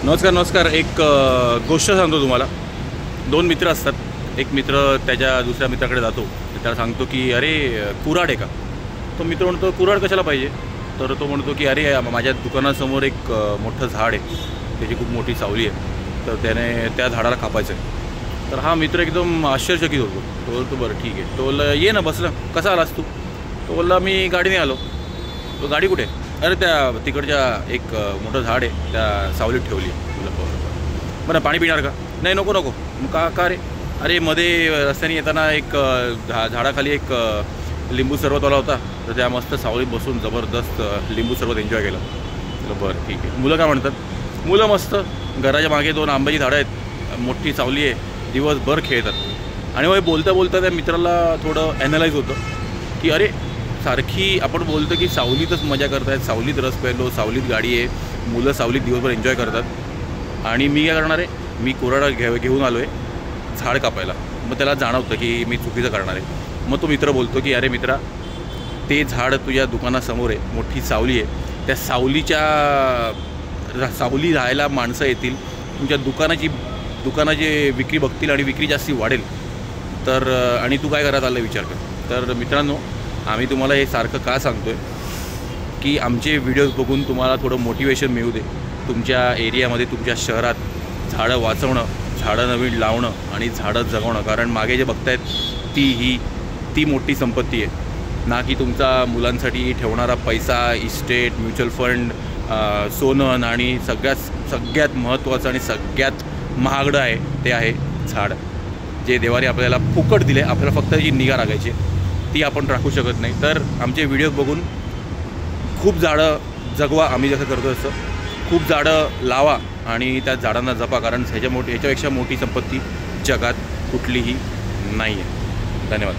नमस्कार. एक गोष्ट सांगतो तुम्हाला. दोन मित्र असतात. एक मित्र त्याच्या दुसऱ्या मित्राकडे जातो, त्याला सांगतो की अरे कुऱ्हाड आहे का. तो मित्र म्हणतो कुऱ्हाड कशाला पाहिजे. तर तो म्हणतो की अरे माझ्या दुकानासमोर एक मोठं झाड आहे, त्याची खूप मोठी सावली आहे, तर त्याने त्या झाडाला कापायचं आहे. तर हा मित्र एकदम आश्चर्यचकित होतो. तो बोलतो बरं ठीक आहे. तो बोलला ये ना बसला, कसा आलास तू. तो बोलला मी गाडीने आलो. तो गाडी कुठे. अरे त्या तिकडच्या एक मोठं झाड आहे, त्या सावलीत ठेवली. तुला बरं पाणी पिणार का. नाही नको नको. मग का रे. अरे मध्ये रस्त्याने येताना एक झाडाखाली एक लिंबू सरबतवाला होता, तर त्या मस्त सावलीत बसून जबरदस्त लिंबू सरबत एन्जॉय केलं. तुला बरं ठीक आहे. मुलं काय म्हणतात. मुलं मस्त घराच्या मागे 2 आंब्याची झाडं आहेत, मोठी सावली आहे, दिवसभर खेळतात. आणि मग बोलता बोलता त्या मित्राला थोडं ॲनलाईज होतं की अरे सारखी आपण बोलतो की सावलीतच मजा करतायत, सावलीत रस प्यायलो, सावलीत गाडी आहे, मुलं सावलीत दिवसभर एन्जॉय करतात, आणि मी काय करणार आहे. मी कुऱ्हाड घेऊन आलो आहे झाड कापायला. मग त्याला जाणवतं की मी चुकीचं करणार आहे. मग तो मित्र बोलतो की अरे मित्रा, ते झाड तुझ्या दुकानासमोर आहे, मोठी सावली आहे, त्या सावली राहायला माणसं येतील, तुमच्या दुकानाची विक्री बघतील आणि विक्री जास्ती वाढेल. तर आणि तू काय करत आलं विचार कर. तर मित्रांनो, आम्ही तुम्हाला हे सारखं का सांगतो आहे की आमचे व्हिडिओज बघून तुम्हाला थोडं मोटिवेशन मिळू दे. तुमच्या एरियामध्ये, तुमच्या शहरात झाडं वाचवणं, झाडं नवीन लावणं आणि झाडं जगवणं. कारण मागे जे बघतायत ती मोठी संपत्ती आहे ना, की तुमचा मुलांसाठी ठेवणारा पैसा, इस्टेट, म्युच्युअल फंड, सोनं, आणि सगळ्यात महत्त्वाचं आणि सगळ्यात महागडं आहे ते आहे झाड, जे देवाने आपल्याला फुकट दिले. आपल्याला फक्त जी निगा राखायची ती आपण राखू शकत नाही. तर आमचे व्हिडिओ बघून खूप झाडं जगवा, आम्ही जसं करतो तसं खूप झाडं लावा आणि त्या झाडांना जपा. कारण ह्याच्यापेक्षा मोठी संपत्ती जगात कुठलीही नाही आहे. धन्यवाद.